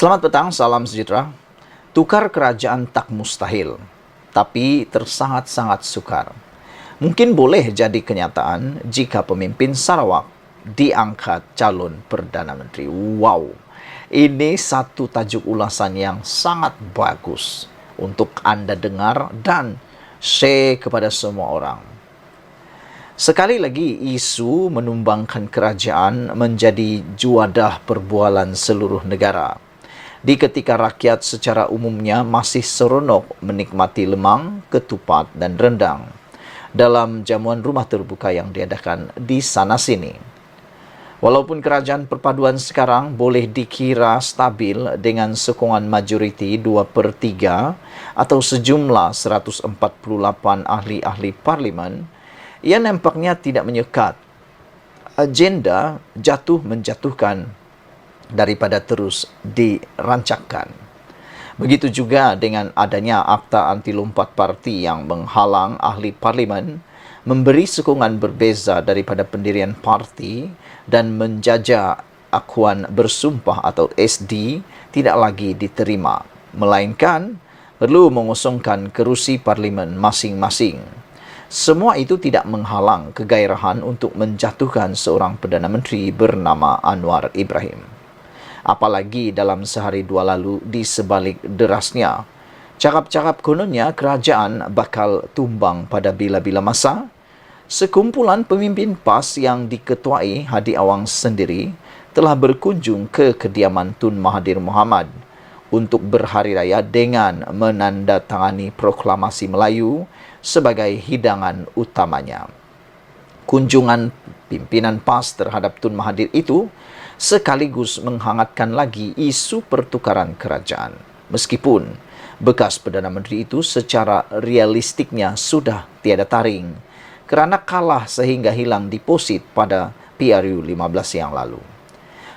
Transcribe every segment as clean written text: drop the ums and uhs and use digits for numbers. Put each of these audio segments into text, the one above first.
Selamat petang, salam sejahtera. Tukar kerajaan tak mustahil, tapi tersangat-sangat sukar. Mungkin boleh jadi kenyataan jika pemimpin Sarawak diangkat calon Perdana Menteri. Wow, ini satu tajuk ulasan yang sangat bagus untuk Anda dengar dan share kepada semua orang. Sekali lagi, isu menumbangkan kerajaan menjadi juadah perbualan seluruh negara. Di ketika rakyat secara umumnya masih seronok menikmati lemang, ketupat dan rendang dalam jamuan rumah terbuka yang diadakan di sana-sini. Walaupun kerajaan perpaduan sekarang boleh dikira stabil dengan sokongan majoriti 2/3 atau sejumlah 148 ahli-ahli parlimen, ia nampaknya tidak menyekat agenda menjatuhkan daripada terus dirancangkan. Begitu juga dengan adanya Akta Anti Lompat Parti yang menghalang ahli parlimen memberi sokongan berbeza daripada pendirian parti dan menjajah akuan bersumpah atau SD tidak lagi diterima, melainkan perlu mengosongkan kerusi parlimen masing-masing. Semua itu tidak menghalang kegairahan untuk menjatuhkan seorang Perdana Menteri bernama Anwar Ibrahim. Apalagi dalam sehari dua lalu di sebalik derasnya cakap-cakap kononnya kerajaan bakal tumbang pada bila-bila masa, sekumpulan pemimpin PAS yang diketuai Hadi Awang sendiri telah berkunjung ke kediaman Tun Mahathir Mohamad untuk berhari raya dengan menandatangani proklamasi Melayu sebagai hidangan utamanya. Kunjungan pimpinan PAS terhadap Tun Mahathir itu sekaligus menghangatkan lagi isu pertukaran kerajaan. Meskipun bekas Perdana Menteri itu secara realistiknya sudah tiada taring kerana kalah sehingga hilang deposit pada PRU 15 yang lalu.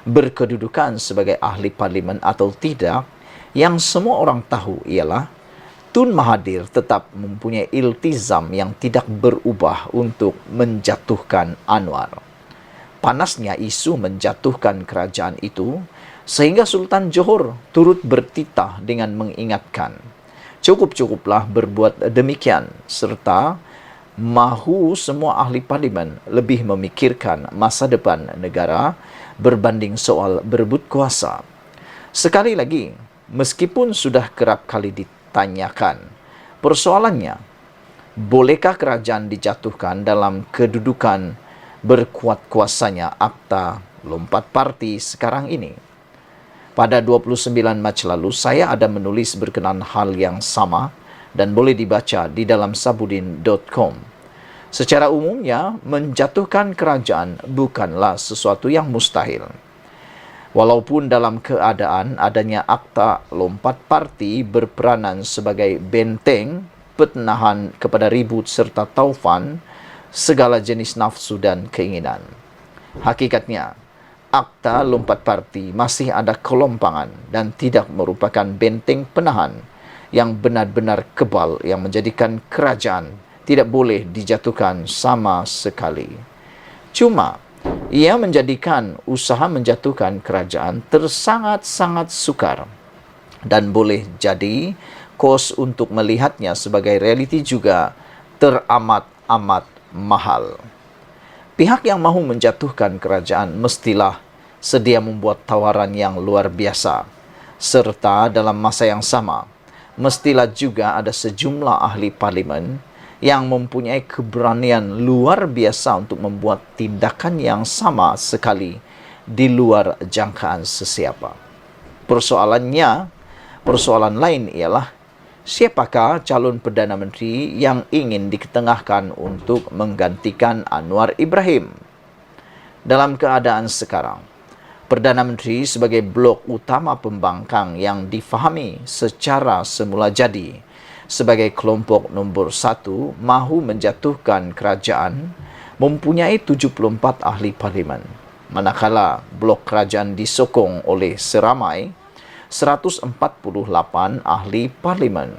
Berkedudukan sebagai ahli parlimen atau tidak, yang semua orang tahu ialah Tun Mahathir tetap mempunyai iltizam yang tidak berubah untuk menjatuhkan Anwar. Panasnya isu menjatuhkan kerajaan itu sehingga Sultan Johor turut bertitah dengan mengingatkan cukup-cukuplah berbuat demikian serta mahu semua ahli parlimen lebih memikirkan masa depan negara berbanding soal berebut kuasa. Sekali lagi, meskipun sudah kerap kali ditanyakan, persoalannya, bolehkah kerajaan dijatuhkan dalam kedudukan berkuat kuasanya Akta Lompat Parti sekarang ini? Pada 29 Mac lalu, saya ada menulis berkenaan hal yang sama dan boleh dibaca di dalam sabudin.com. Secara umumnya, menjatuhkan kerajaan bukanlah sesuatu yang mustahil. Walaupun dalam keadaan adanya Akta Lompat Parti berperanan sebagai benteng penahan kepada ribut serta taufan segala jenis nafsu dan keinginan. Hakikatnya, Akta Lompat Parti masih ada kelompangan dan tidak merupakan benteng penahan yang benar-benar kebal yang menjadikan kerajaan tidak boleh dijatuhkan sama sekali. Cuma, ia menjadikan usaha menjatuhkan kerajaan tersangat-sangat sukar dan boleh jadi kos untuk melihatnya sebagai realiti juga teramat-amat mahal. Pihak yang mahu menjatuhkan kerajaan mestilah sedia membuat tawaran yang luar biasa, serta dalam masa yang sama, mestilah juga ada sejumlah ahli parlimen yang mempunyai keberanian luar biasa untuk membuat tindakan yang sama sekali di luar jangkaan sesiapa. Persoalan lain ialah siapakah calon Perdana Menteri yang ingin diketengahkan untuk menggantikan Anwar Ibrahim? Dalam keadaan sekarang, Perdana Menteri sebagai blok utama pembangkang yang difahami secara semula jadi sebagai kelompok nombor 1 mahu menjatuhkan kerajaan mempunyai 74 ahli parlimen, manakala blok kerajaan disokong oleh seramai 148 ahli parlimen.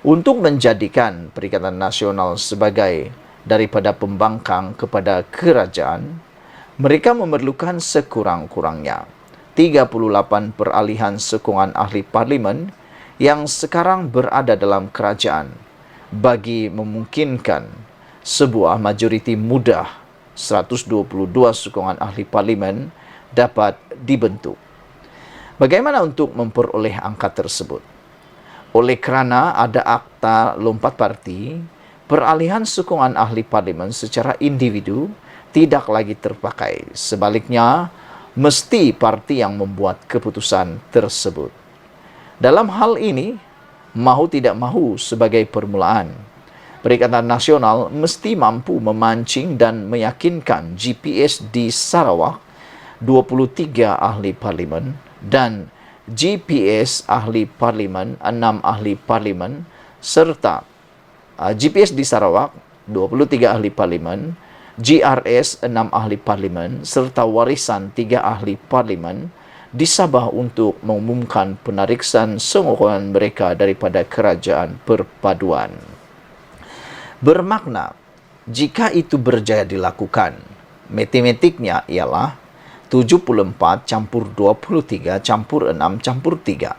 Untuk menjadikan Perikatan Nasional sebagai daripada pembangkang kepada kerajaan, mereka memerlukan sekurang-kurangnya 38 peralihan sokongan ahli parlimen yang sekarang berada dalam kerajaan bagi memungkinkan sebuah majoriti mudah 122 sokongan ahli parlimen dapat dibentuk. Bagaimana untuk memperoleh angka tersebut? Oleh kerana ada akta lompat parti, peralihan sokongan ahli parlimen secara individu tidak lagi terpakai. Sebaliknya, mesti parti yang membuat keputusan tersebut. Dalam hal ini, mahu tidak mahu sebagai permulaan, Perikatan Nasional mesti mampu memancing dan meyakinkan GPS di Sarawak 23 ahli parlimen dan GPS ahli parlimen 6 ahli parlimen serta GPS di Sarawak 23 ahli parlimen, GRS 6 ahli parlimen serta warisan 3 ahli parlimen di Sabah untuk mengumumkan penarikan sokongan mereka daripada kerajaan perpaduan. Bermakna, jika itu berjaya dilakukan, matematiknya ialah 74 campur 23 campur 6 campur 3,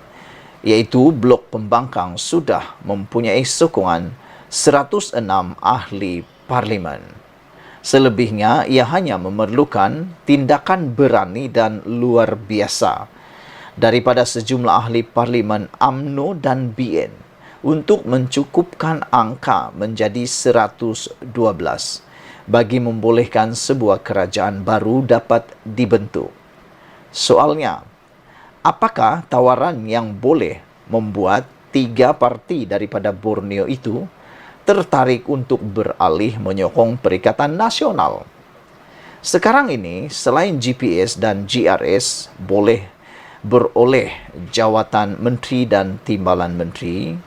iaitu blok pembangkang sudah mempunyai sokongan 106 ahli parlimen. Selebihnya, ia hanya memerlukan tindakan berani dan luar biasa daripada sejumlah ahli parlimen UMNO dan BN untuk mencukupkan angka menjadi 112 bagi membolehkan sebuah kerajaan baru dapat dibentuk. Soalnya, apakah tawaran yang boleh membuat 3 parti daripada Borneo itu tertarik untuk beralih menyokong Perikatan Nasional? Sekarang ini, selain GPS dan GRS boleh beroleh jawatan menteri dan timbalan menteri,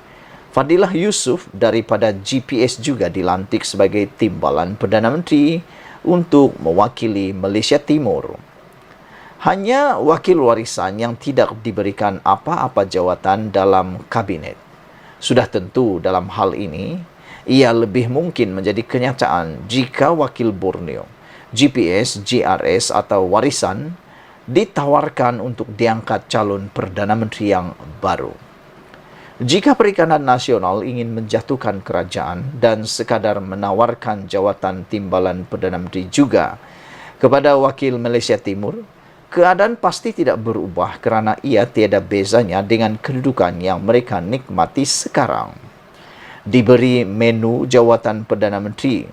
Fadilah Yusof daripada GPS juga dilantik sebagai timbalan Perdana Menteri untuk mewakili Malaysia Timur. Hanya wakil warisan yang tidak diberikan apa-apa jawatan dalam kabinet. Sudah tentu dalam hal ini, ia lebih mungkin menjadi kenyataan jika wakil Borneo, GPS, GRS atau warisan ditawarkan untuk diangkat calon Perdana Menteri yang baru. Jika Perikatan Nasional ingin menjatuhkan kerajaan dan sekadar menawarkan jawatan timbalan Perdana Menteri juga kepada wakil Malaysia Timur, keadaan pasti tidak berubah kerana ia tiada bezanya dengan kedudukan yang mereka nikmati sekarang. Diberi menu jawatan Perdana Menteri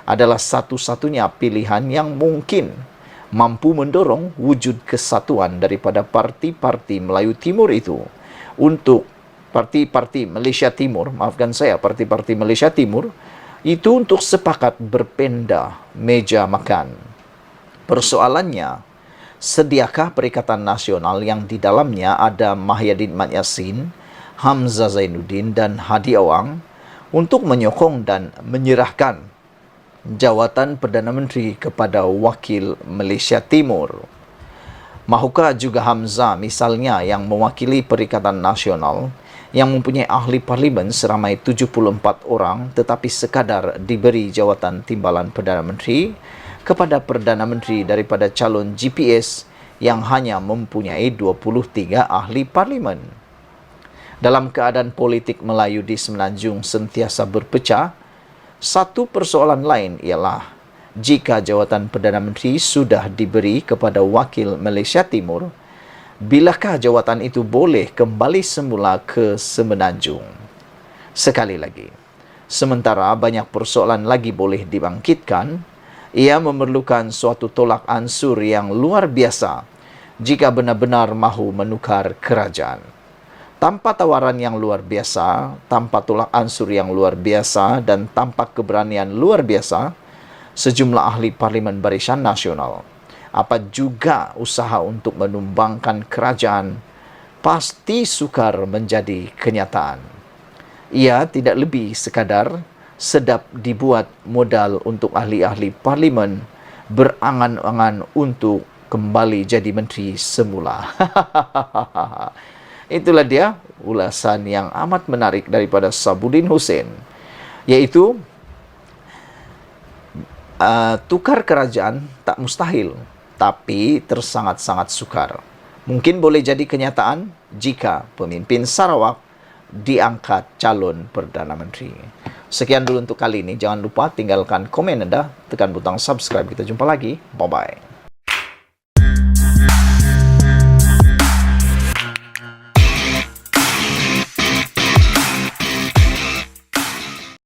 adalah satu-satunya pilihan yang mungkin mampu mendorong wujud kesatuan daripada parti-parti Melayu Timur itu untuk parti-parti Malaysia Timur itu untuk sepakat berpindah meja makan. Persoalannya, sediakah Perikatan Nasional yang di dalamnya ada Mahyadin Mat Yassin, Hamzah Zainuddin dan Hadi Awang untuk menyokong dan menyerahkan jawatan Perdana Menteri kepada wakil Malaysia Timur? Mahukah juga Hamzah misalnya yang mewakili Perikatan Nasional yang mempunyai ahli parlimen seramai 74 orang tetapi sekadar diberi jawatan timbalan Perdana Menteri kepada Perdana Menteri daripada calon GPS yang hanya mempunyai 23 ahli parlimen? Dalam keadaan politik Melayu di Semenanjung sentiasa berpecah, satu persoalan lain ialah jika jawatan Perdana Menteri sudah diberi kepada wakil Malaysia Timur, bilakah jawatan itu boleh kembali semula ke Semenanjung? Sekali lagi, sementara banyak persoalan lagi boleh dibangkitkan, ia memerlukan suatu tolak ansur yang luar biasa jika benar-benar mahu menukar kerajaan. Tanpa tawaran yang luar biasa, tanpa tolak ansur yang luar biasa, dan tanpa keberanian luar biasa, sejumlah ahli Parlimen Barisan Nasional, apa juga usaha untuk menumbangkan kerajaan, pasti sukar menjadi kenyataan. Ia tidak lebih sekadar sedap dibuat modal untuk ahli-ahli Parlimen berangan-angan untuk kembali jadi menteri semula. Itulah dia ulasan yang amat menarik daripada Sabuddin Hussein, iaitu tukar kerajaan tak mustahil, tapi tersangat-sangat sukar. mungkin boleh jadi kenyataan jika pemimpin Sarawak diangkat calon Perdana Menteri. Sekian dulu untuk kali ini. Jangan lupa tinggalkan komen Anda, tekan butang subscribe. Kita jumpa lagi. Bye-bye.